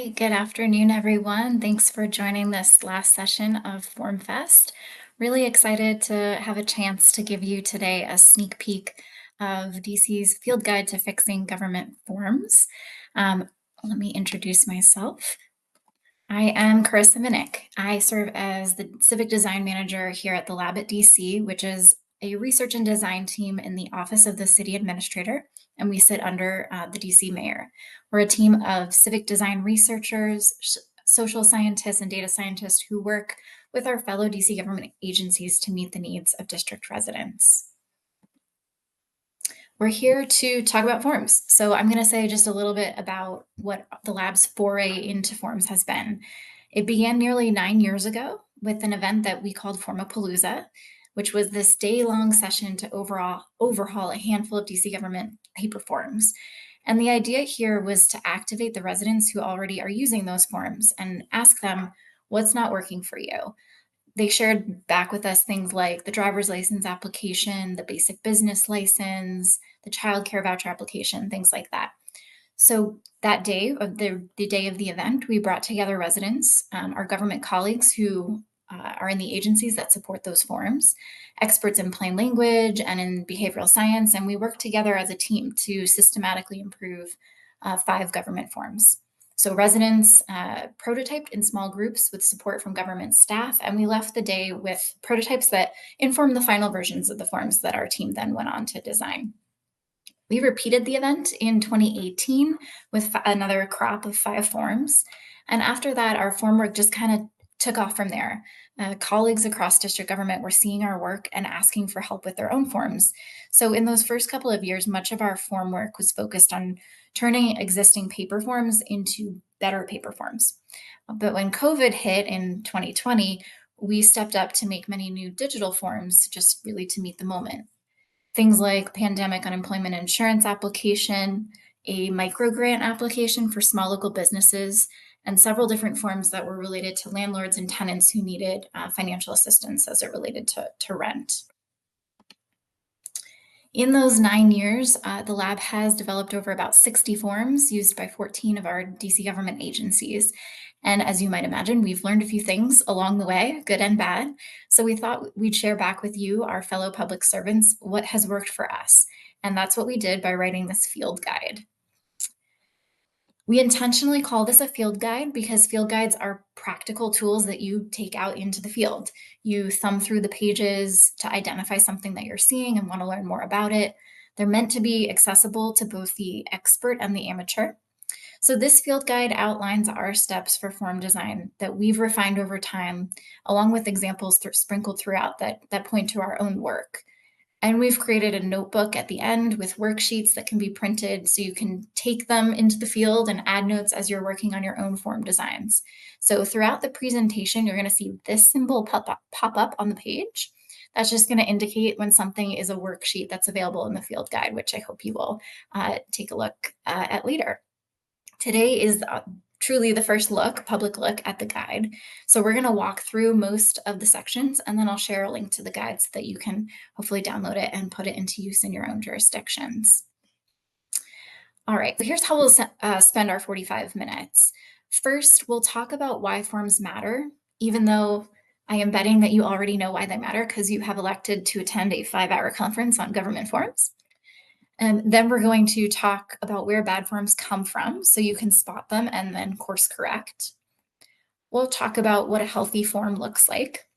right, good afternoon, everyone. Thanks for joining this last session of FormFest. Really excited to have a chance to give you today a sneak peek of DC's Field Guide to Fixing Government Forms. Let me introduce myself. I am Carissa Minnick. I serve as the Civic Design Manager here at the Lab at DC, which is a research and design team in the Office of the City Administrator, and we sit under the DC Mayor. We're a team of civic design researchers, social scientists, and data scientists who work with our fellow DC government agencies to meet the needs of district residents. We're here to talk about forms. So I'm going to say just a little bit about what the lab's foray into forms has been. It began nearly 9 years ago with an event that we called Formapalooza, which was this day-long session to overhaul a handful of DC government paper forms. And the idea here was to activate the residents who already are using those forms and ask them, what's not working for you? They shared back with us things like the driver's license application, the basic business license, the child care voucher application, things like that. So that day of the day of the event, we brought together residents, our government colleagues who are in the agencies that support those forms, experts in plain language and in behavioral science, and we worked together as a team to systematically improve 5 government forms. So residents prototyped in small groups with support from government staff, and we left the day with prototypes that informed the final versions of the forms that our team then went on to design. We repeated the event in 2018 with another crop of 5 forms. And after that, our form work just kind of took off from there. Colleagues across district government were seeing our work and asking for help with their own forms. So in those first couple of years, much of our form work was focused on turning existing paper forms into better paper forms. But when COVID hit in 2020, we stepped up to make many new digital forms just really to meet the moment. Things like pandemic unemployment insurance application, a micro grant application for small local businesses, and several different forms that were related to landlords and tenants who needed financial assistance as it related to rent. In those 9 years, the lab has developed over about 60 forms used by 14 of our DC government agencies. And as you might imagine, we've learned a few things along the way, good and bad. So we thought we'd share back with you, our fellow public servants, what has worked for us. And that's what we did by writing this field guide. We intentionally call this a field guide because field guides are practical tools that you take out into the field. You thumb through the pages to identify something that you're seeing and want to learn more about it. They're meant to be accessible to both the expert and the amateur. So this field guide outlines our steps for form design that we've refined over time, along with examples sprinkled throughout that point to our own work. And we've created a notebook at the end with worksheets that can be printed so you can take them into the field and add notes as you're working on your own form designs. So throughout the presentation, you're going to see this symbol pop up on the page. That's just going to indicate when something is a worksheet that's available in the field guide, which I hope you will take a look at later. Today is truly the first public look at the guide. So we're going to walk through most of the sections, and then I'll share a link to the guide so that you can hopefully download it and put it into use in your own jurisdictions. All right, so here's how we'll spend our 45 minutes. First, we'll talk about why forms matter, even though I am betting that you already know why they matter because you have elected to attend a 5-hour conference on government forms. And then we're going to talk about where bad forms come from so you can spot them and then course correct. We'll talk about what a healthy form looks like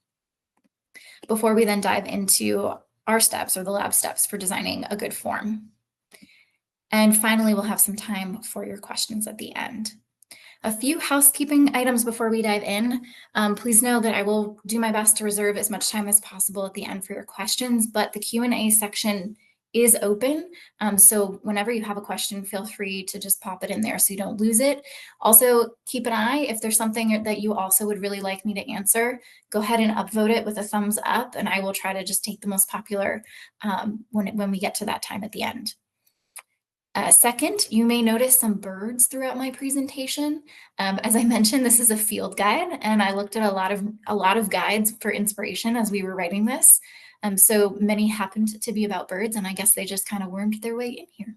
before we then dive into our steps or the lab steps for designing a good form. And finally, we'll have some time for your questions at the end. A few housekeeping items before we dive in. Please know that I will do my best to reserve as much time as possible at the end for your questions, but the Q&A section is open. So whenever you have a question, feel free to just pop it in there so you don't lose it. Also, keep an eye if there's something that you also would really like me to answer, go ahead and upvote it with a thumbs up, and I will try to just take the most popular when we get to that time at the end. Second, you may notice some birds throughout my presentation. As I mentioned, this is a field guide, and I looked at a lot of guides for inspiration as we were writing this. So many happened to be about birds, and I guess they just kind of wormed their way in here.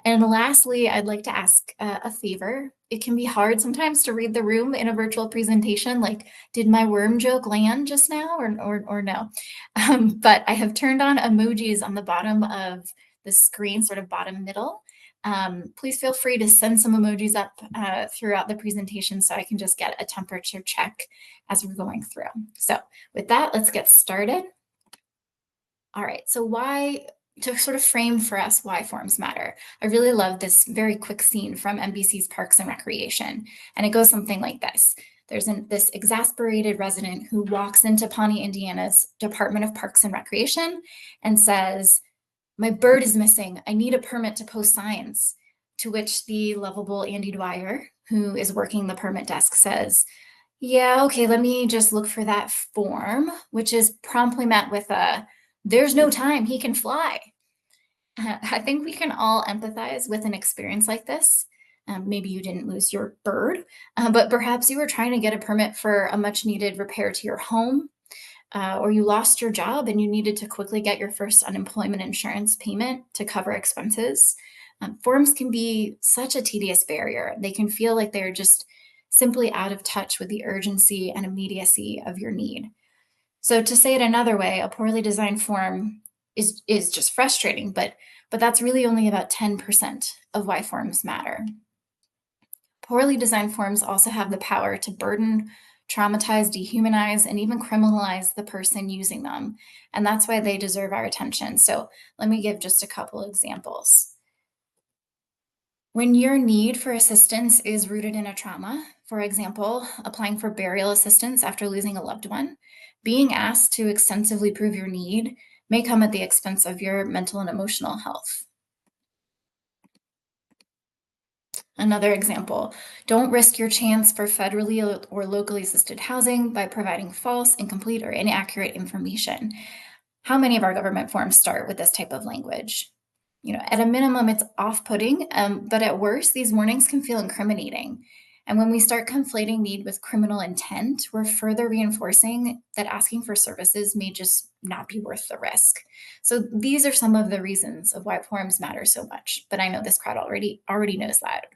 And lastly, I'd like to ask a favor. It can be hard sometimes to read the room in a virtual presentation, like, did my worm joke land just now or no? But I have turned on emojis on the bottom of the screen, sort of bottom middle. Please feel free to send some emojis up throughout the presentation so I can just get a temperature check as we're going through. So with that, let's get started. All right, so to sort of frame for us why forms matter, I really love this very quick scene from NBC's Parks and Recreation, and it goes something like this. There's this exasperated resident who walks into Pawnee, Indiana's Department of Parks and Recreation and says, "My bird is missing. I need a permit to post signs." To which the lovable Andy Dwyer, who is working the permit desk, says, "Yeah, okay, let me just look for that form," which is promptly met with a, "There's no time, he can fly." I think we can all empathize with an experience like this. Maybe you didn't lose your bird, but perhaps you were trying to get a permit for a much needed repair to your home, or you lost your job and you needed to quickly get your first unemployment insurance payment to cover expenses. Forms can be such a tedious barrier. They can feel like they're just simply out of touch with the urgency and immediacy of your need. So to say it another way, a poorly designed form is just frustrating, but that's really only about 10% of why forms matter. Poorly designed forms also have the power to burden, traumatize, dehumanize, and even criminalize the person using them. And that's why they deserve our attention. So let me give just a couple examples. When your need for assistance is rooted in a trauma, for example, applying for burial assistance after losing a loved one, being asked to extensively prove your need may come at the expense of your mental and emotional health. Another example, don't risk your chance for federally or locally assisted housing by providing false, incomplete, or inaccurate information. How many of our government forms start with this type of language? At a minimum, it's off-putting, but at worst, these warnings can feel incriminating. And when we start conflating need with criminal intent, we're further reinforcing that asking for services may just not be worth the risk. So these are some of the reasons of why forms matter so much. But I know this crowd already knows that.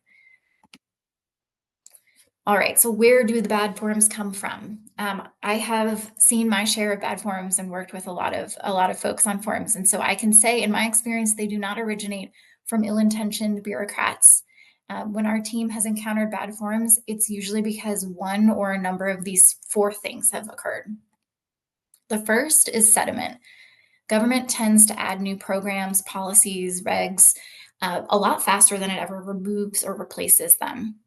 All right, so where do the bad forms come from? I have seen my share of bad forms and worked with a lot of folks on forms, and so I can say, in my experience, they do not originate from ill-intentioned bureaucrats. When our team has encountered bad forms, it's usually because one or a number of these four things have occurred. The first is sediment. Government tends to add new programs, policies, regs a lot faster than it ever removes or replaces them.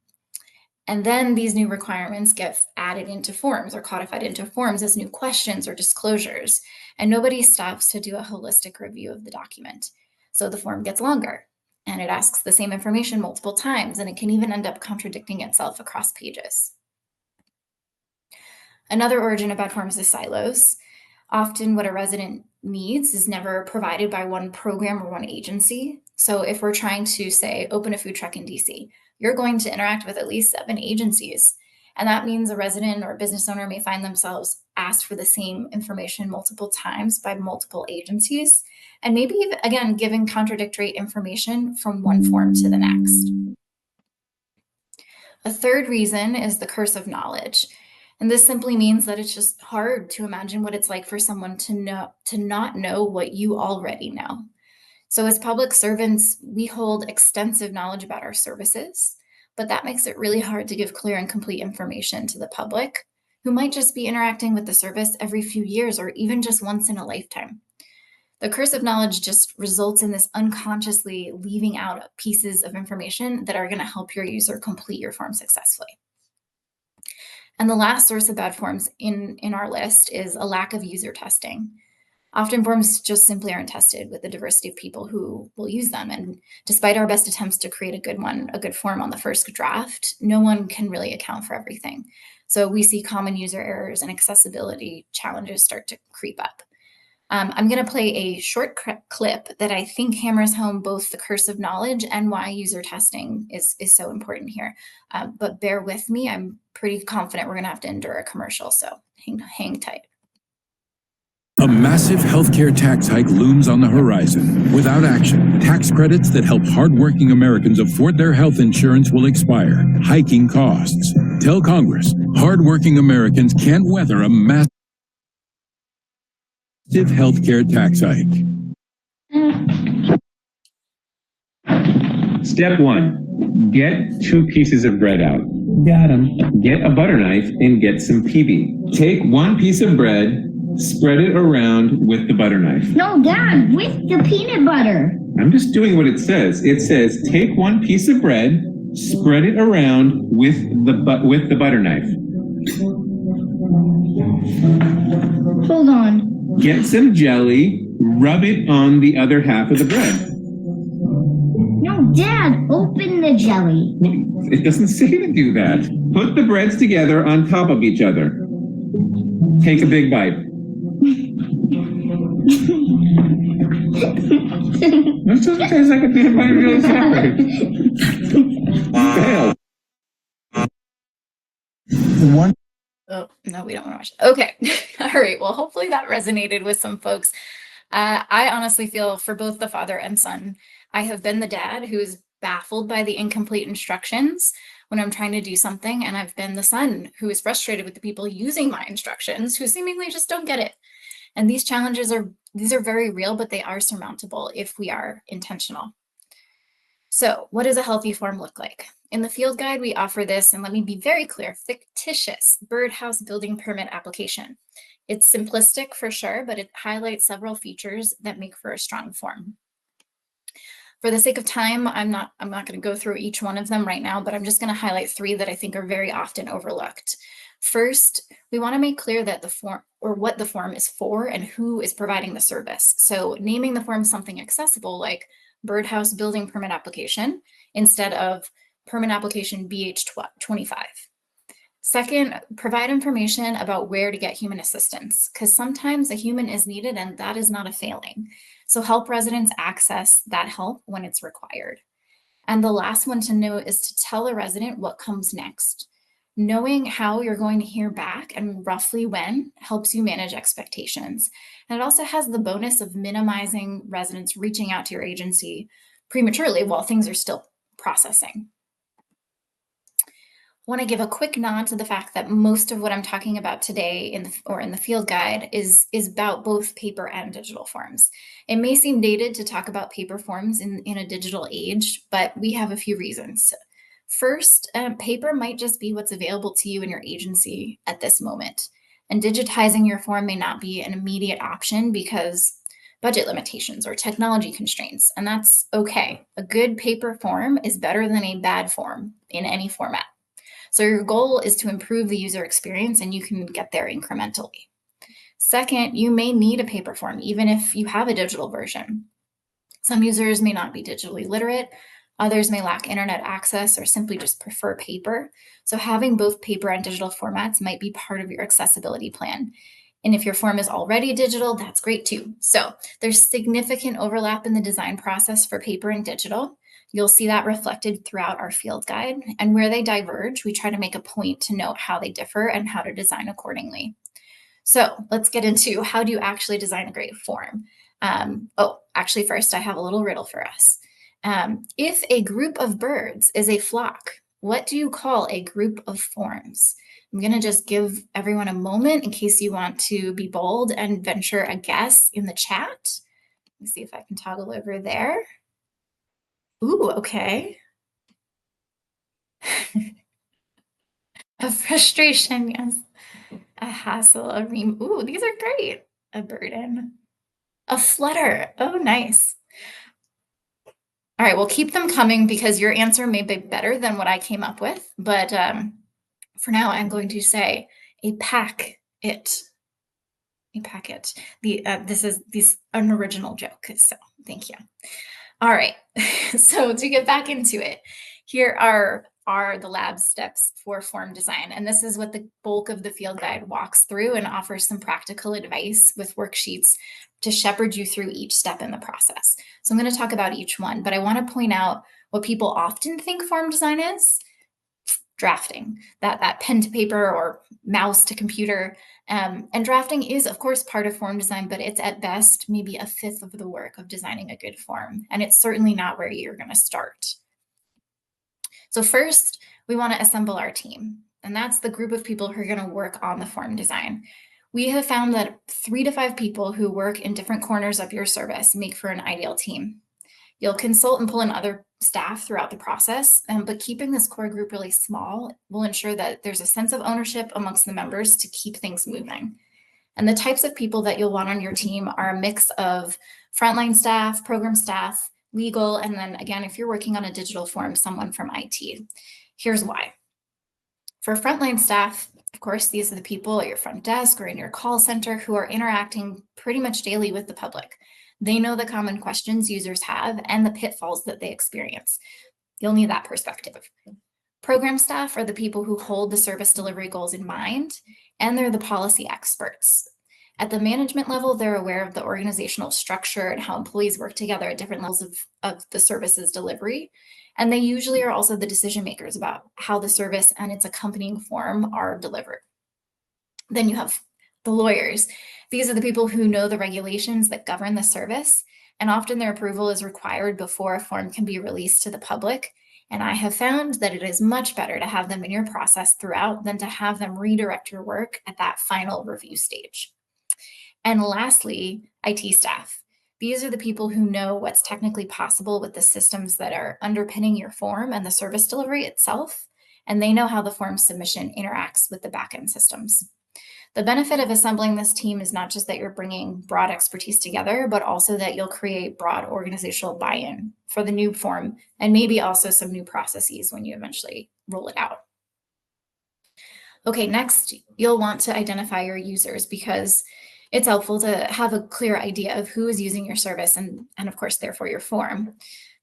And then these new requirements get added into forms or codified into forms as new questions or disclosures. And nobody stops to do a holistic review of the document. So the form gets longer and it asks the same information multiple times, and it can even end up contradicting itself across pages. Another origin of bad forms is silos. Often, what a resident needs is never provided by one program or one agency. So, if we're trying to, say, open a food truck in DC, you're going to interact with at least 7 agencies. And that means a resident or a business owner may find themselves asked for the same information multiple times by multiple agencies, and maybe, again, giving contradictory information from one form to the next. A third reason is the curse of knowledge. And this simply means that it's just hard to imagine what it's like for someone to not know what you already know. So as public servants, we hold extensive knowledge about our services, but that makes it really hard to give clear and complete information to the public who might just be interacting with the service every few years or even just once in a lifetime. The curse of knowledge just results in this unconsciously leaving out pieces of information that are going to help your user complete your form successfully. And the last source of bad forms in our list is a lack of user testing. Often forms just simply aren't tested with the diversity of people who will use them. And despite our best attempts to create a good form on the first draft, no one can really account for everything. So we see common user errors and accessibility challenges start to creep up. I'm going to play a short clip that I think hammers home both the curse of knowledge and why user testing is so important here. But bear with me. I'm pretty confident we're going to have to endure a commercial, so hang tight. A massive healthcare tax hike looms on the horizon. Without action, tax credits that help hardworking Americans afford their health insurance will expire, hiking costs. Tell Congress, hardworking Americans can't weather a massive healthcare tax hike. Step 1, get 2 pieces of bread out. Got 'em. Get a butter knife and get some PB. Take 1 piece of bread, spread it around with the butter knife. No, Dad, with the peanut butter. I'm just doing what it says. It says take 1 piece of bread, spread it around with the butter knife. Hold on. Get some jelly, rub it on the other half of the bread. No, Dad, open the jelly. It doesn't say to do that. Put the breads together on top of each other. Take a big bite. This doesn't taste like a peanut butter jelly sandwich. Fail. Oh, no, we don't want to watch it. Okay. All right. Well, hopefully that resonated with some folks. I honestly feel for both the father and son, I have been the dad who is baffled by the incomplete instructions when I'm trying to do something, and I've been the son who is frustrated with the people using my instructions who seemingly just don't get it. And these challenges are very real, but they are surmountable if we are intentional. So what does a healthy form look like? In the field guide, we offer this, and let me be very clear, fictitious birdhouse building permit application. It's simplistic for sure, but it highlights several features that make for a strong form. For the sake of time, I'm not going to go through each one of them right now, but I'm just going to highlight 3 that I think are very often overlooked. First, we want to make clear that the form, or what the form is for, and who is providing the service. So naming the form something accessible like birdhouse building permit application instead of permit application BH25. Second, provide information about where to get human assistance, because sometimes a human is needed and that is not a failing. So help residents access that help when it's required. And the last one to note is to tell a resident what comes next. Knowing how you're going to hear back and roughly when helps you manage expectations. And it also has the bonus of minimizing residents reaching out to your agency prematurely while things are still processing. I want to give a quick nod to the fact that most of what I'm talking about today in the field guide is about both paper and digital forms. It may seem dated to talk about paper forms in a digital age, but we have a few reasons. First, paper might just be what's available to you in your agency at this moment. And digitizing your form may not be an immediate option because budget limitations or technology constraints, and that's okay. A good paper form is better than a bad form in any format. So your goal is to improve the user experience, and you can get there incrementally. Second, you may need a paper form, even if you have a digital version. Some users may not be digitally literate. Others may lack internet access or simply just prefer paper. So having both paper and digital formats might be part of your accessibility plan. And if your form is already digital, that's great too. So there's significant overlap in the design process for paper and digital. You'll see that reflected throughout our field guide. And where they diverge, we try to make a point to note how they differ and how to design accordingly. So let's get into how do you actually design a great form. Actually, first, I have a little riddle for us. If a group of birds is a flock, what do you call a group of forms? I'm going to just give everyone a moment in case you want to be bold and venture a guess in the chat. Let me see if I can toggle over there. Ooh, okay. A frustration, yes. A hassle, a ream. Ooh, these are great. A burden. A flutter. Oh, nice. All right, well, keep them coming because your answer may be better than what I came up with. But for now, I'm going to say a packet. A packet. This is an original joke, so thank you. All right, so to get back into it, here are the lab steps for form design. And this is what the bulk of the field guide walks through and offers some practical advice with worksheets to shepherd you through each step in the process. So I'm going to talk about each one, but I want to point out what people often think form design is. drafting, that pen to paper or mouse to computer. And drafting is, of course, part of form design, but it's at best maybe a fifth of the work of designing a good form. And it's certainly not where you're going to start. So first, we want to assemble our team. And that's the group of people who are going to work on the form design. We have found that 3 to 5 people who work in different corners of your service make for an ideal team. You'll consult and pull in other staff throughout the process, but keeping this core group really small will ensure that there's a sense of ownership amongst the members to keep things moving. And the types of people that you'll want on your team are a mix of frontline staff, program staff, legal, and then again, if you're working on a digital form, someone from IT. Here's why. For frontline staff, of course, these are the people at your front desk or in your call center who are interacting pretty much daily with the public. They know the common questions users have and the pitfalls that they experience. You'll need that perspective. Program staff are the people who hold the service delivery goals in mind, and they're the policy experts. At the management level, they're aware of the organizational structure and how employees work together at different levels of the service's delivery. And they usually are also the decision makers about how the service and its accompanying form are delivered. Then you have the lawyers. These are the people who know the regulations that govern the service, and often their approval is required before a form can be released to the public. And I have found that it is much better to have them in your process throughout than to have them redirect your work at that final review stage. And lastly, IT staff. These are the people who know what's technically possible with the systems that are underpinning your form and the service delivery itself, and they know how the form submission interacts with the backend systems. The benefit of assembling this team is not just that you're bringing broad expertise together, but also that you'll create broad organizational buy-in for the new form and maybe also some new processes when you eventually roll it out. Okay, next, you'll want to identify your users because it's helpful to have a clear idea of who is using your service and of course, therefore your form.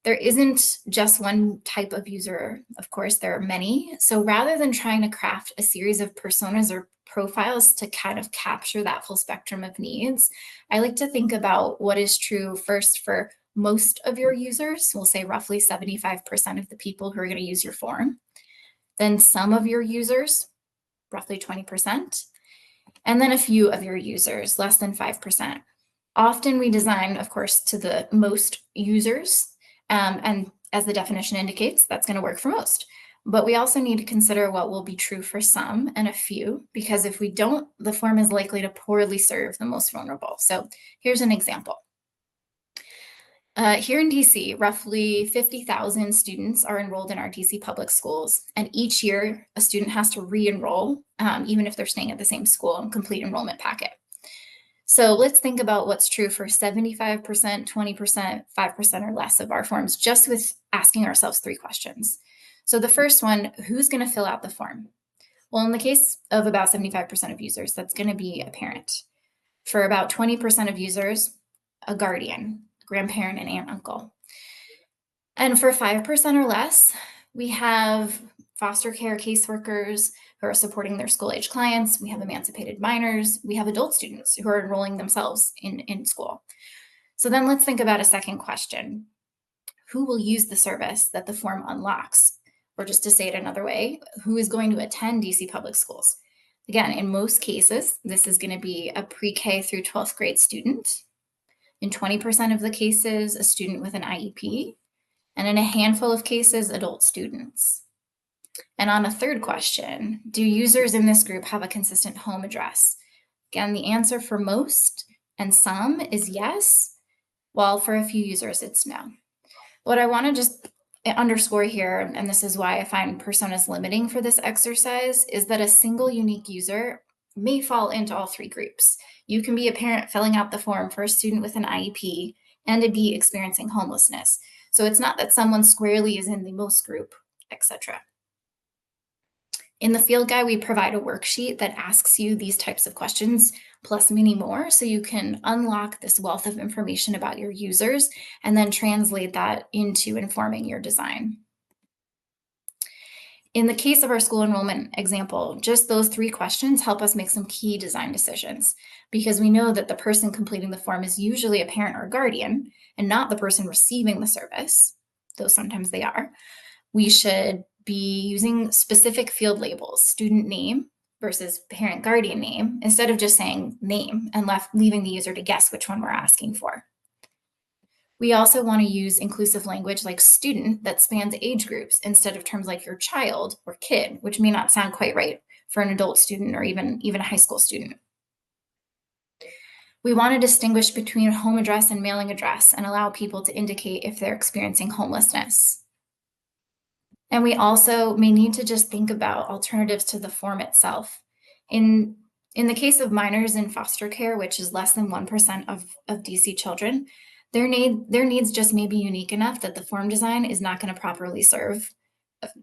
There isn't just one type of user. Of course, there are many. So rather than trying to craft a series of personas or profiles to kind of capture that full spectrum of needs, I like to think about what is true first for most of your users. We'll say roughly 75% of the people who are going to use your form. Then some of your users, roughly 20%. And then a few of your users, less than 5%. Often we design, of course, to the most users. And as the definition indicates, that's going to work for most. But we also need to consider what will be true for some and a few, because if we don't, the form is likely to poorly serve the most vulnerable. So here's an example. Here in DC, roughly 50,000 students are enrolled in our DC public schools. And each year, a student has to re-enroll, even if they're staying at the same school, and complete enrollment packet. So let's think about what's true for 75%, 20%, 5% or less of our forms, just with asking ourselves 3 questions. So the first one, who's going to fill out the form? Well, in the case of about 75% of users, that's going to be a parent. For about 20% of users, a guardian, grandparent, and aunt, uncle. And for 5% or less, we have foster care caseworkers who are supporting their school-age clients. We have emancipated minors. We have adult students who are enrolling themselves in school. So then let's think about a second question. Who will use the service that the form unlocks? Or just to say it another way, who is going to attend DC public schools? Again, in most cases, this is going to be a pre-K through 12th grade student. In 20% of the cases, a student with an IEP. And in a handful of cases, adult students. And on a third question, do users in this group have a consistent home address? Again, the answer for most and some is yes, while for a few users, it's no. What I want to just underscore here, and this is why I find personas limiting for this exercise, is that a single unique user may fall into all 3 groups. You can be a parent filling out the form for a student with an IEP and to be experiencing homelessness. So it's not that someone squarely is in the most group, etc. In the field guide, we provide a worksheet that asks you these types of questions, plus many more, so you can unlock this wealth of information about your users and then translate that into informing your design. In the case of our school enrollment example, just those 3 questions help us make some key design decisions because we know that the person completing the form is usually a parent or guardian and not the person receiving the service, though sometimes they are. We should be using specific field labels, student name versus parent guardian name, instead of just saying name and leaving the user to guess which one we're asking for. We also want to use inclusive language like student that spans age groups instead of terms like your child or kid, which may not sound quite right for an adult student or even a high school student. We want to distinguish between home address and mailing address and allow people to indicate if they're experiencing homelessness. And we also may need to just think about alternatives to the form itself. In the case of minors in foster care, which is less than 1% of DC children, their needs just may be unique enough that the form design is not going to properly serve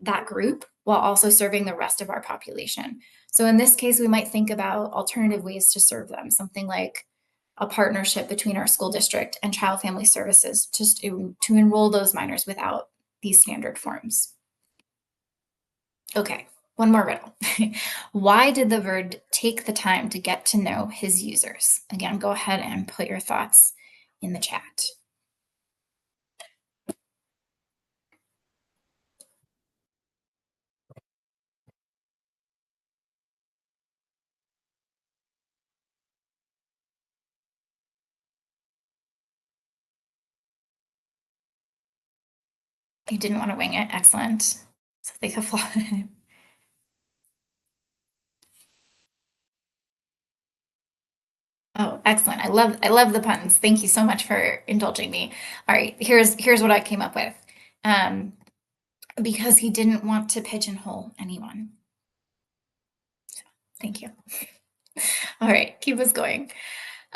that group while also serving the rest of our population. So in this case, we might think about alternative ways to serve them, something like a partnership between our school district and Child Family Services just to enroll those minors without these standard forms. Okay, one more riddle. Why did the VRD take the time to get to know his users? Again, go ahead and put your thoughts in the chat. You didn't want to wing it. Excellent. So they could fly. Oh, excellent. I love the puns. Thank you so much for indulging me. All right, here's what I came up with. Because he didn't want to pigeonhole anyone. So, thank you. All right, keep us going.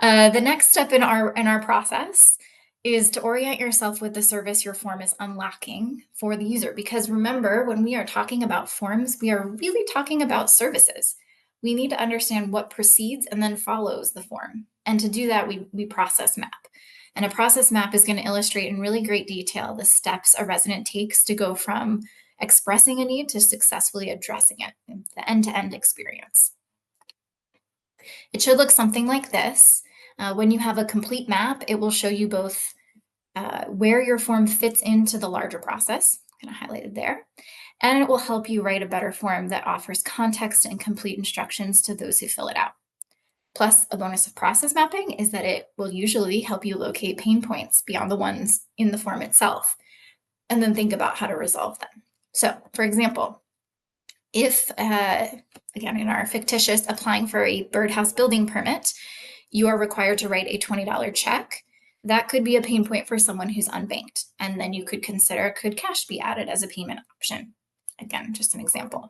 The next step in our process is to orient yourself with the service your form is unlocking for the user. Because remember, when we are talking about forms, we are really talking about services. We need to understand what precedes and then follows the form. And to do that, we process map. And a process map is going to illustrate in really great detail the steps a resident takes to go from expressing a need to successfully addressing it, the end-to-end experience. It should look something like this. When you have a complete map, it will show you both where your form fits into the larger process, kind of highlighted there, and it will help you write a better form that offers context and complete instructions to those who fill it out. Plus, a bonus of process mapping is that it will usually help you locate pain points beyond the ones in the form itself, and then think about how to resolve them. So, for example, if, again, in our fictitious applying for a birdhouse building permit, you are required to write a $20 check, that could be a pain point for someone who's unbanked. And then you could consider, could cash be added as a payment option? Again, just an example.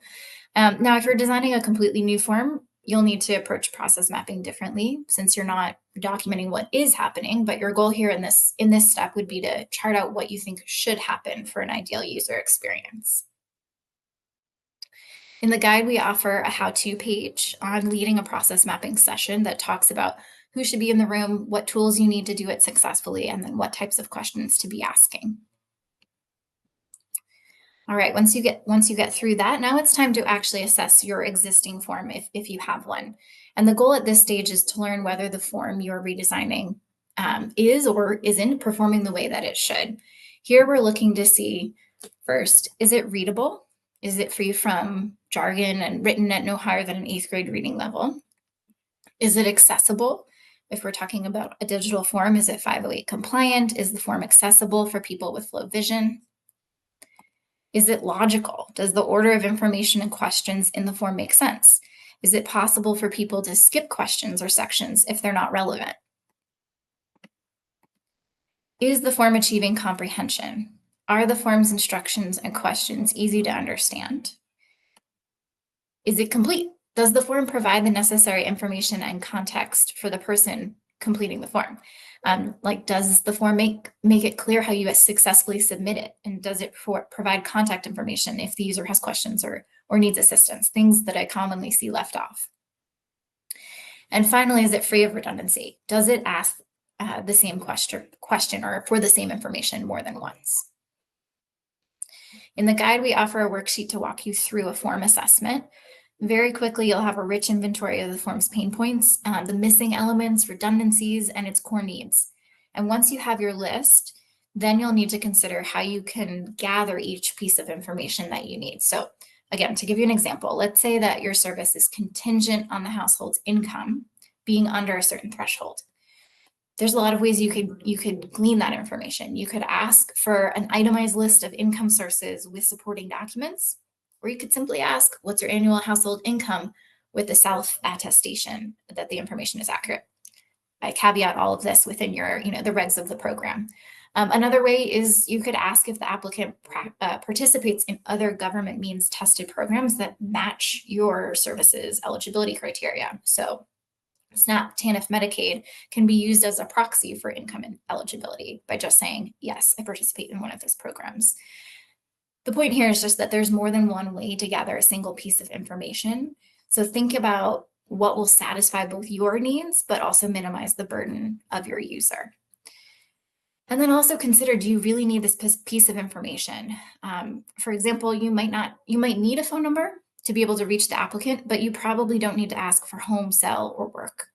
Now, if you're designing a completely new form, you'll need to approach process mapping differently since you're not documenting what is happening, but your goal here in this step would be to chart out what you think should happen for an ideal user experience. In the guide, we offer a how-to page on leading a process mapping session that talks about who should be in the room, what tools you need to do it successfully, and then what types of questions to be asking. All right, once you get through that, now it's time to actually assess your existing form if you have one. And the goal at this stage is to learn whether the form you're redesigning is or isn't performing the way that it should. Here we're looking to see, first, is it readable? Is it free from jargon and written at no higher than an 8th grade reading level? Is it accessible? If we're talking about a digital form, is it 508 compliant? Is the form accessible for people with low vision? Is it logical? Does the order of information and questions in the form make sense? Is it possible for people to skip questions or sections if they're not relevant? Is the form achieving comprehension? Are the form's instructions and questions easy to understand? Is it complete? Does the form provide the necessary information and context for the person completing the form? Does the form make it clear how you successfully submit it? And does it provide contact information if the user has questions or needs assistance, things that I commonly see left off? And finally, is it free of redundancy? Does it ask the same question or for the same information more than once? In the guide, we offer a worksheet to walk you through a form assessment. Very quickly, you'll have a rich inventory of the form's pain points, the missing elements, redundancies, and its core needs. And once you have your list, Then you'll need to consider how you can gather each piece of information that you need. So again, to give you an example, let's say that your service is contingent on the household's income being under a certain threshold. There's a lot of ways you could glean that information. You could ask for an itemized list of income sources with supporting documents, or you could simply ask, what's your annual household income, with the self-attestation that the information is accurate. I caveat all of this within your, the regs of the program. Another way is you could ask if the applicant participates in other government means tested programs that match your service's eligibility criteria. So SNAP, TANF, Medicaid can be used as a proxy for income and eligibility by just saying, yes, I participate in one of those programs. The point here is just that there's more than one way to gather a single piece of information. So think about what will satisfy both your needs, but also minimize the burden of your user. And then also consider, do you really need this piece of information? For example, you might need a phone number to be able to reach the applicant, but you probably don't need to ask for home, cell, or work.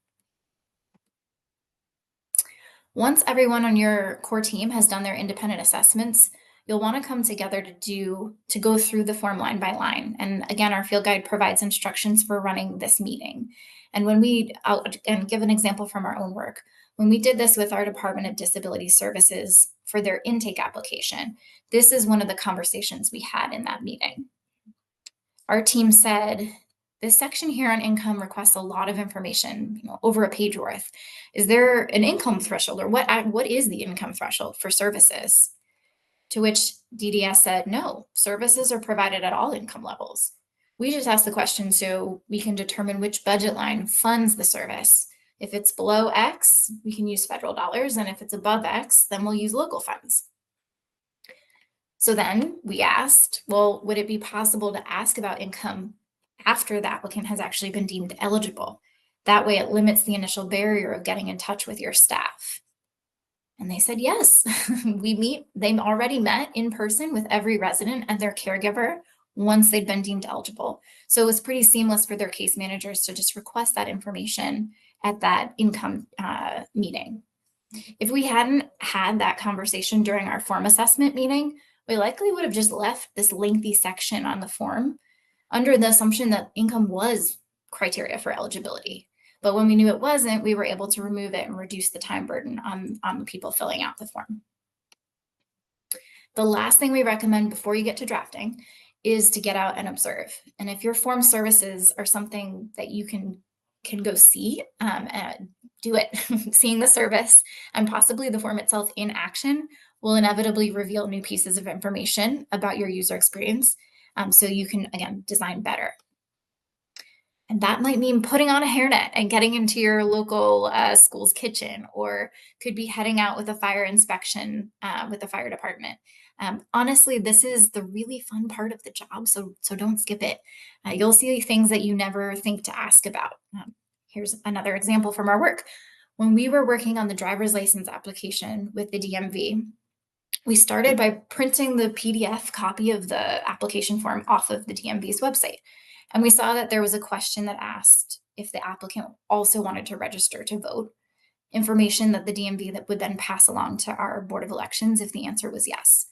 Once everyone on your core team has done their independent assessments, you'll want to come together to go through the form line by line. And again, our field guide provides instructions for running this meeting. And I'll give an example from our own work. When we did this with our Department of Disability Services for their intake application, this is one of the conversations we had in that meeting. Our team said, this section here on income requests a lot of information, over a page worth. Is there an income threshold, or what is the income threshold for services? To which DDS said, no, services are provided at all income levels. We just asked the question so we can determine which budget line funds the service. If it's below X, we can use federal dollars, and if it's above X, then we'll use local funds. So then we asked, well, would it be possible to ask about income after the applicant has actually been deemed eligible? That way it limits the initial barrier of getting in touch with your staff. And they said, yes, they already met in person with every resident and their caregiver once they'd been deemed eligible. So it was pretty seamless for their case managers to just request that information at that income meeting. If we hadn't had that conversation during our form assessment meeting, we likely would have just left this lengthy section on the form under the assumption that income was criteria for eligibility. But when we knew it wasn't, we were able to remove it and reduce the time burden on the people filling out the form. The last thing we recommend before you get to drafting is to get out and observe. And if your form services are something that you can go see, do it. Seeing the service and possibly the form itself in action will inevitably reveal new pieces of information about your user experience, so you can, again, design better. And that might mean putting on a hairnet and getting into your local school's kitchen, or could be heading out with a fire inspection with the fire department. Honestly, this is the really fun part of the job, so don't skip it. You'll see things that you never think to ask about. Here's another example from our work. When we were working on the driver's license application with the DMV, we started by printing the PDF copy of the application form off of the DMV's website. And we saw that there was a question that asked if the applicant also wanted to register to vote, information that the DMV that would then pass along to our Board of Elections if the answer was yes.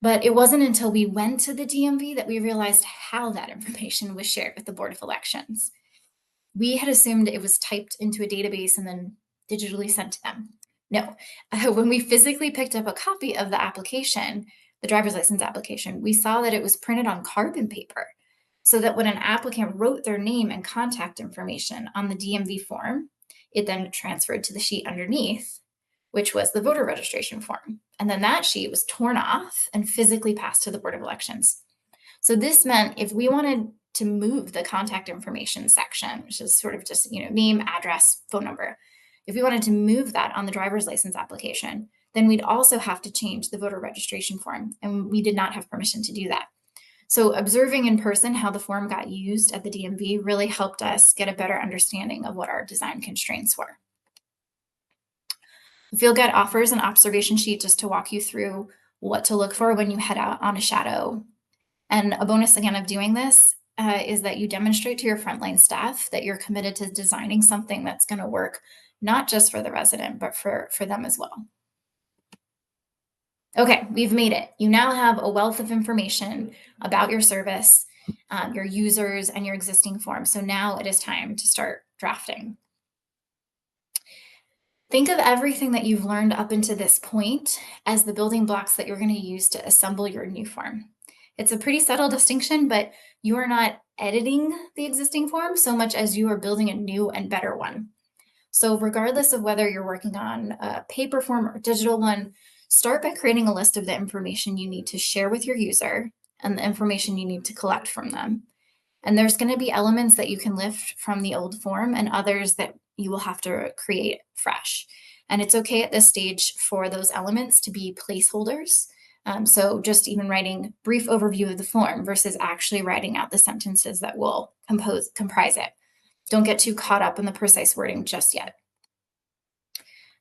But it wasn't until we went to the DMV that we realized how that information was shared with the Board of Elections. We had assumed it was typed into a database and then digitally sent to them. No, when we physically picked up a copy of the application, the driver's license application, we saw that it was printed on carbon paper, so that when an applicant wrote their name and contact information on the DMV form, it then transferred to the sheet underneath, which was the voter registration form. And then that sheet was torn off and physically passed to the Board of Elections. So this meant if we wanted to move the contact information section, which is sort of just, name, address, phone number, if we wanted to move that on the driver's license application, then we'd also have to change the voter registration form, and we did not have permission to do that. So observing in person how the form got used at the DMV really helped us get a better understanding of what our design constraints were. The field guide offers an observation sheet just to walk you through what to look for when you head out on a shadow. And a bonus, again, of doing this is that you demonstrate to your frontline staff that you're committed to designing something that's going to work not just for the resident, but for them as well. Okay, we've made it. You now have a wealth of information about your service, your users, and your existing forms. So now it is time to start drafting. Think of everything that you've learned up until this point as the building blocks that you're going to use to assemble your new form. It's a pretty subtle distinction, but you are not editing the existing form so much as you are building a new and better one. So regardless of whether you're working on a paper form or a digital one, start by creating a list of the information you need to share with your user and the information you need to collect from them. And there's going to be elements that you can lift from the old form and others that you will have to create fresh. And it's okay at this stage for those elements to be placeholders. So just even writing brief overview of the form versus actually writing out the sentences that will comprise it. Don't get too caught up in the precise wording just yet.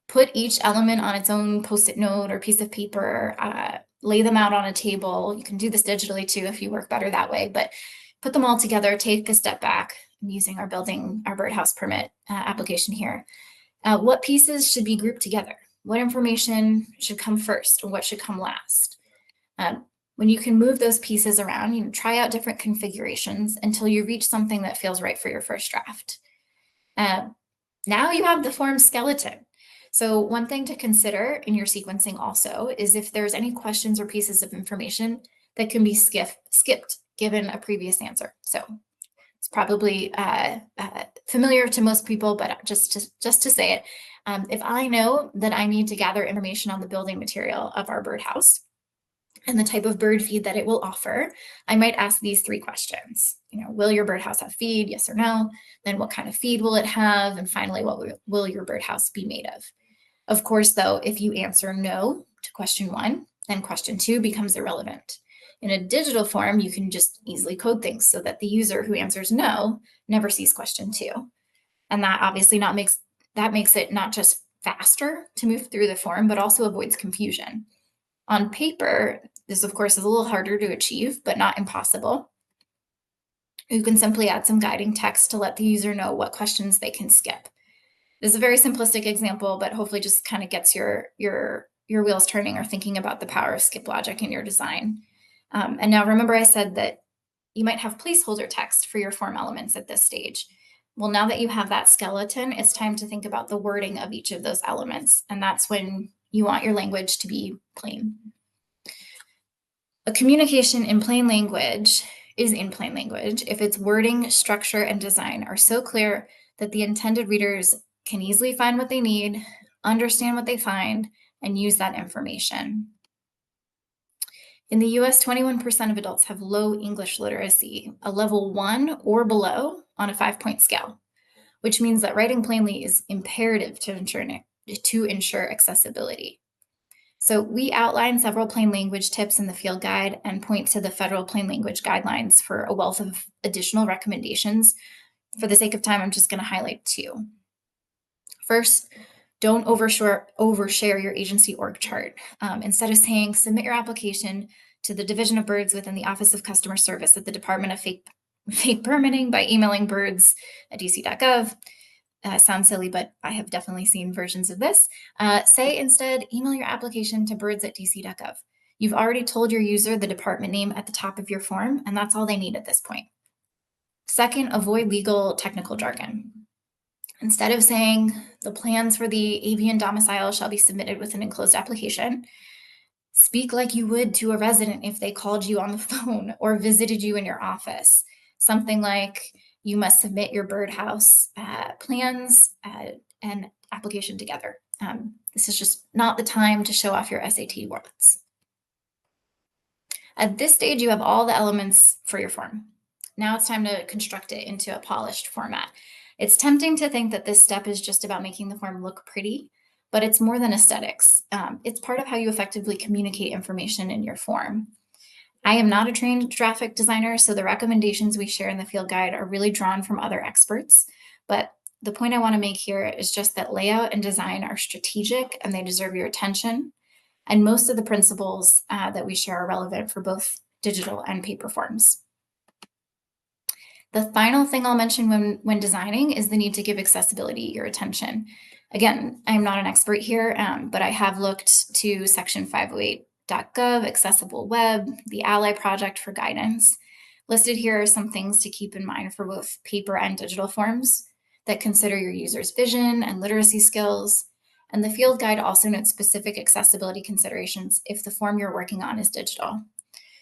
Put each element on its own post-it note or piece of paper, lay them out on a table. You can do this digitally too if you work better that way, but put them all together, take a step back. I'm using our birdhouse permit application here. What pieces should be grouped together? What information should come first or what should come last? When you can move those pieces around, you can try out different configurations until you reach something that feels right for your first draft. Now you have the form skeleton. So one thing to consider in your sequencing also is if there's any questions or pieces of information that can be skipped given a previous answer. So it's probably familiar to most people, but just to say it, if I know that I need to gather information on the building material of our birdhouse and the type of bird feed that it will offer, I might ask these 3 questions. Will your birdhouse have feed? Yes or no? Then what kind of feed will it have? And finally, what will your birdhouse be made of? Of course, though, if you answer no to question 1, then question 2 becomes irrelevant. In a digital form, you can just easily code things so that the user who answers no never sees question 2. And that obviously makes it not just faster to move through the form, but also avoids confusion. On paper, this of course is a little harder to achieve, but not impossible. You can simply add some guiding text to let the user know what questions they can skip. This is a very simplistic example, but hopefully just kind of gets your wheels turning or thinking about the power of skip logic in your design. And now remember I said that you might have placeholder text for your form elements at this stage. Well, now that you have that skeleton, it's time to think about the wording of each of those elements. And that's when you want your language to be plain. A communication in plain language is in plain language if its wording, structure, and design are so clear that the intended readers can easily find what they need, understand what they find, and use that information. In the US, 21% of adults have low English literacy, a level 1 or below on a 5-point scale, which means that writing plainly is imperative to ensure accessibility. So we outline several plain language tips in the field guide and point to the federal plain language guidelines for a wealth of additional recommendations. For the sake of time, I'm just going to highlight 2. First, don't overshare your agency org chart. Instead of saying, submit your application to the Division of Birds within the Office of Customer Service at the Department of Fake Permitting by emailing birds@dc.gov. Sounds silly, but I have definitely seen versions of this. Say instead, email your application to birds@dc.gov. You've already told your user the department name at the top of your form, and that's all they need at this point. Second, avoid legal technical jargon. Instead of saying the plans for the avian domicile shall be submitted with an enclosed application, speak like you would to a resident if they called you on the phone or visited you in your office. Something like, you must submit your birdhouse plans and application together. This is just not the time to show off your SAT words. At this stage, you have all the elements for your form. Now it's time to construct it into a polished format. It's tempting to think that this step is just about making the form look pretty, but it's more than aesthetics. It's part of how you effectively communicate information in your form. I am not a trained graphic designer, so the recommendations we share in the field guide are really drawn from other experts. But the point I want to make here is just that layout and design are strategic and they deserve your attention. And most of the principles that we share are relevant for both digital and paper forms. The final thing I'll mention when designing is the need to give accessibility your attention. Again, I'm not an expert here, but I have looked to Section 508 .gov, Accessible Web, the Ally Project for guidance. Listed here are some things to keep in mind for both paper and digital forms that consider your user's vision and literacy skills. And the field guide also notes specific accessibility considerations if the form you're working on is digital.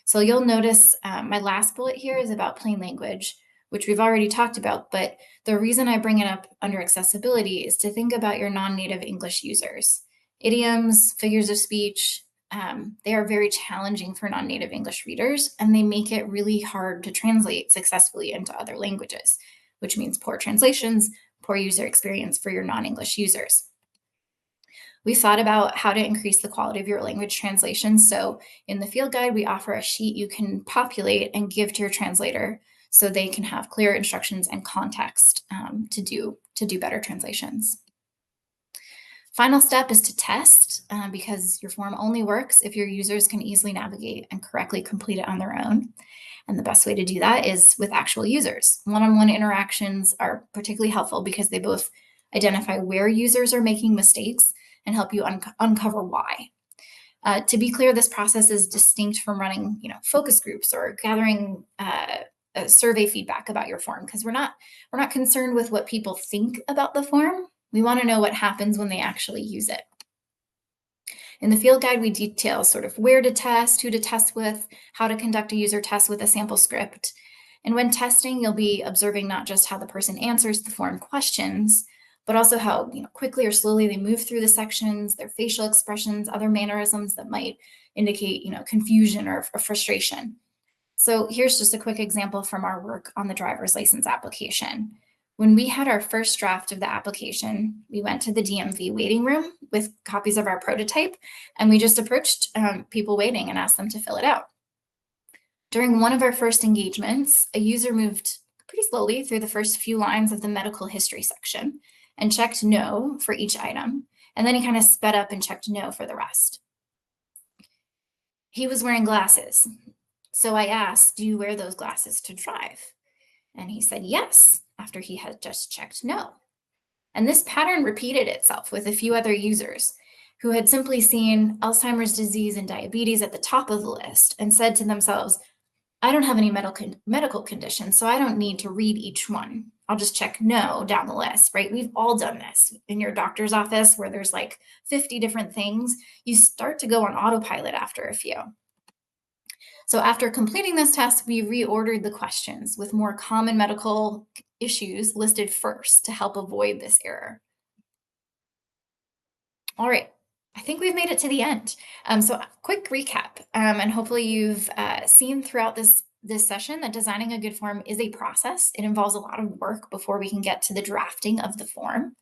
So you'll notice my last bullet here is about plain language, which we've already talked about, but the reason I bring it up under accessibility is to think about your non-native English users. Idioms, figures of speech, they are very challenging for non-native English readers, and they make it really hard to translate successfully into other languages, which means poor translations, poor user experience for your non-English users. We thought about how to increase the quality of your language translation. So in the field guide, we offer a sheet you can populate and give to your translator so they can have clear instructions and context to do better translations. Final step is to test because your form only works if your users can easily navigate and correctly complete it on their own. And the best way to do that is with actual users. One-on-one interactions are particularly helpful because they both identify where users are making mistakes and help you uncover why. To be clear, this process is distinct from running, focus groups or gathering survey feedback about your form, because we're not concerned with what people think about the form. We want to know what happens when they actually use it. In the field guide, we detail sort of where to test, who to test with, how to conduct a user test with a sample script. And when testing, you'll be observing not just how the person answers the form questions, but also how quickly or slowly they move through the sections, their facial expressions, other mannerisms that might indicate confusion or frustration. So here's just a quick example from our work on the driver's license application. When we had our first draft of the application, we went to the DMV waiting room with copies of our prototype, and we just approached people waiting and asked them to fill it out. During one of our first engagements, a user moved pretty slowly through the first few lines of the medical history section and checked no for each item. And then he kind of sped up and checked no for the rest. He was wearing glasses. So I asked, do you wear those glasses to drive? And he said yes, after he had just checked no. And this pattern repeated itself with a few other users who had simply seen Alzheimer's disease and diabetes at the top of the list and said to themselves, I don't have any medical conditions, so I don't need to read each one. I'll just check no down the list, right? We've all done this in your doctor's office where there's like 50 different things. You start to go on autopilot after a few. So after completing this test, we reordered the questions with more common medical issues listed first to help avoid this error. All right. I think we've made it to the end. So quick recap, and hopefully you've seen throughout this session that designing a good form is a process. It involves a lot of work before we can get to the drafting of the form.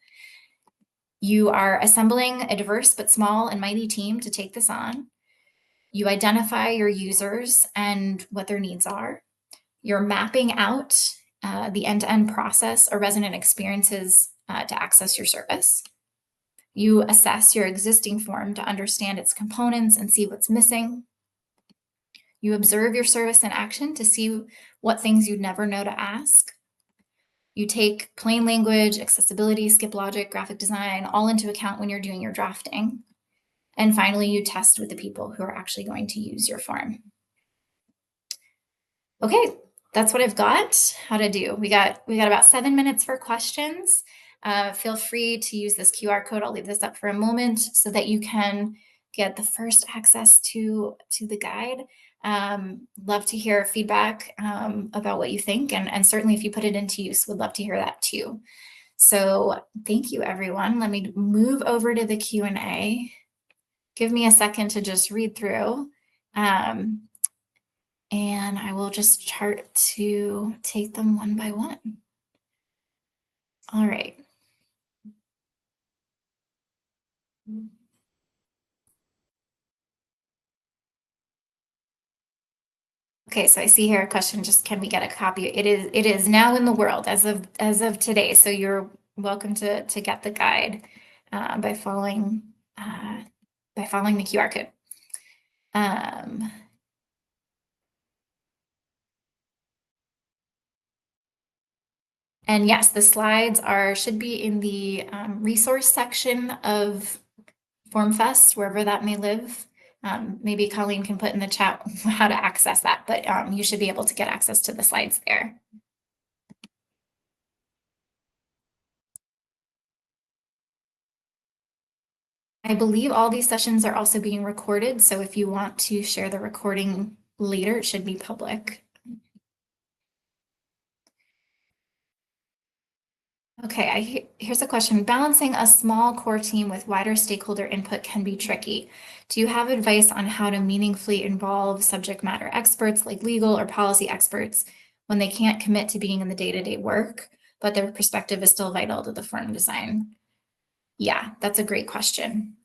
You are assembling a diverse but small and mighty team to take this on. You identify your users and what their needs are. You're mapping out the end-to-end process or resident experiences to access your service. You assess your existing form to understand its components and see what's missing. You observe your service in action to see what things you'd never know to ask. You take plain language, accessibility, skip logic, graphic design, all into account when you're doing your drafting. And finally, you test with the people who are actually going to use your form. Okay, that's what I've got. How to do. We got about 7 minutes for questions. Feel free to use this QR code. I'll leave this up for a moment so that you can get the first access to the guide. Love to hear feedback about what you think, and certainly if you put it into use, would love to hear that too. So thank you, everyone. Let me move over to the Q&A. Give me a second to just read through, and I will just start to take them one by one. All right. Okay, so I see here a question, just can we get a copy? It is now in the world as of today. So you're welcome to get the guide by following the QR code. And yes, the slides should be in the resource section of FormFest, wherever that may live. Maybe Colleen can put in the chat how to access that, but you should be able to get access to the slides there. I believe all these sessions are also being recorded, so if you want to share the recording later, it should be public. Okay, here's a question. Balancing a small core team with wider stakeholder input can be tricky. Do you have advice on how to meaningfully involve subject matter experts like legal or policy experts when they can't commit to being in the day-to-day work, but their perspective is still vital to the form design? Yeah, that's a great question.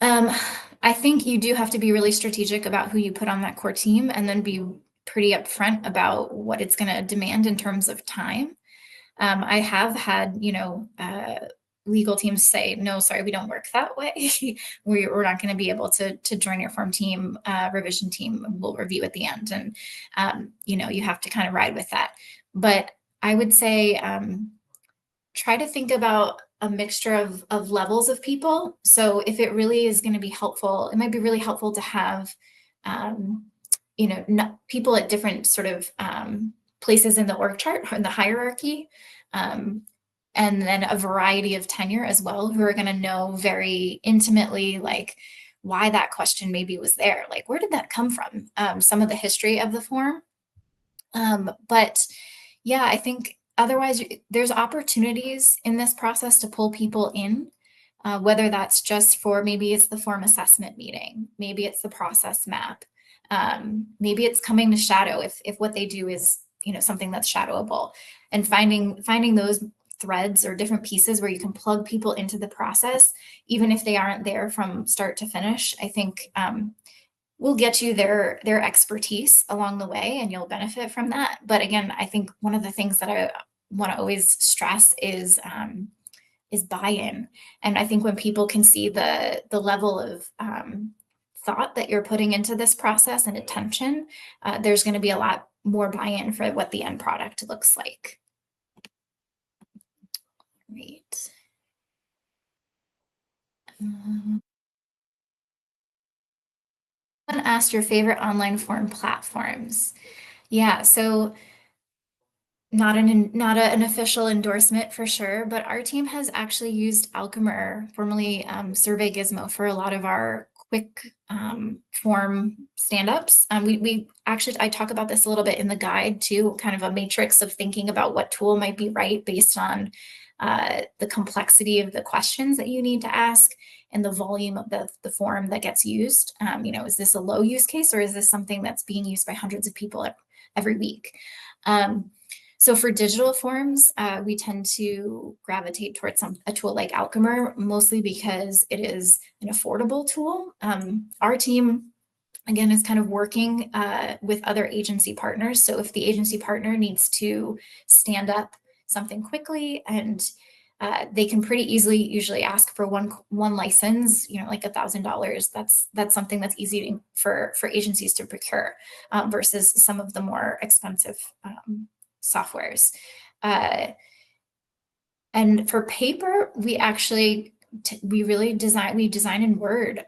I think you do have to be really strategic about who you put on that core team and then be pretty upfront about what it's going to demand in terms of time. I have had, legal teams say, no, sorry, we don't work that way. We're not going to be able to join your form team, revision team. We'll review at the end. And, you have to kind of ride with that. But I would say try to think about a mixture of levels of people. So if it really is going to be helpful, it might be really helpful to have, people at different sort of places in the org chart or in the hierarchy, and then a variety of tenure as well, who are going to know very intimately, like, why that question maybe was there, like, where did that come from, some of the history of the form. But yeah, I think otherwise there's opportunities in this process to pull people in, whether that's just for, maybe it's the form assessment meeting, maybe it's the process map, maybe it's coming to shadow if what they do is something that's shadowable, and finding those threads or different pieces where you can plug people into the process, even if they aren't there from start to finish. I think will get you their expertise along the way, and you'll benefit from that. But again, I think one of the things that I want to always stress is buy-in. And I think when people can see the level of thought that you're putting into this process and attention, there's going to be a lot more buy-in for what the end product looks like. Great. Someone asked your favorite online form platforms. Yeah, so not an official endorsement for sure, but our team has actually used Alchemer, formerly Survey Gizmo, for a lot of our quick form stand-ups. I talk about this a little bit in the guide too, kind of a matrix of thinking about what tool might be right based on the complexity of the questions that you need to ask and the volume of the form that gets used. Is this a low use case, or is this something that's being used by hundreds of people every week? So for digital forms, we tend to gravitate towards a tool like Alchemer, mostly because it is an affordable tool. Our team, again, is kind of working with other agency partners. So if the agency partner needs to stand up something quickly, and they can pretty easily usually ask for one license, like $1,000. That's something that's easy for agencies to procure versus some of the more expensive softwares. And for paper, we design in Word.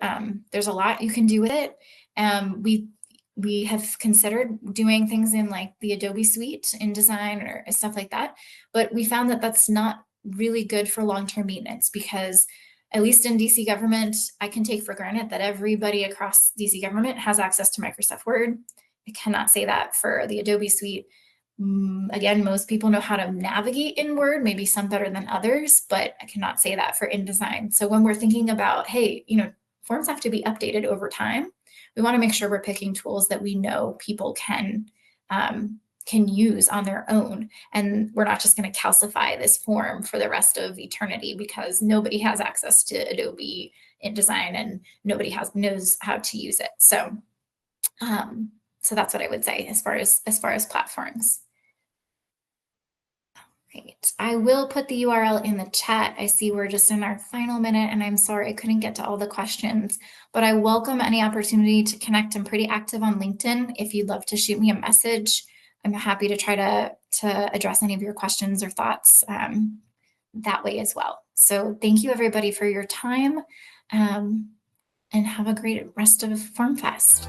There's a lot you can do with it. We have considered doing things in like the Adobe Suite, InDesign, or stuff like that, but we found that that's not really good for long-term maintenance, because at least in DC government, I can take for granted that everybody across DC government has access to Microsoft Word. I cannot say that for the Adobe Suite. Again, most people know how to navigate in Word, maybe some better than others, but I cannot say that for InDesign. So when we're thinking about, hey, forms have to be updated over time, we want to make sure we're picking tools that we know people can use on their own. And we're not just going to calcify this form for the rest of eternity because nobody has access to Adobe InDesign and nobody knows how to use it. So that's what I would say as far as platforms. Great. I will put the URL in the chat. I see we're just in our final minute, and I'm sorry I couldn't get to all the questions, but I welcome any opportunity to connect. I'm pretty active on LinkedIn. If you'd love to shoot me a message, I'm happy to try to address any of your questions or thoughts that way as well. So thank you everybody for your time. and have a great rest of Farm Fest.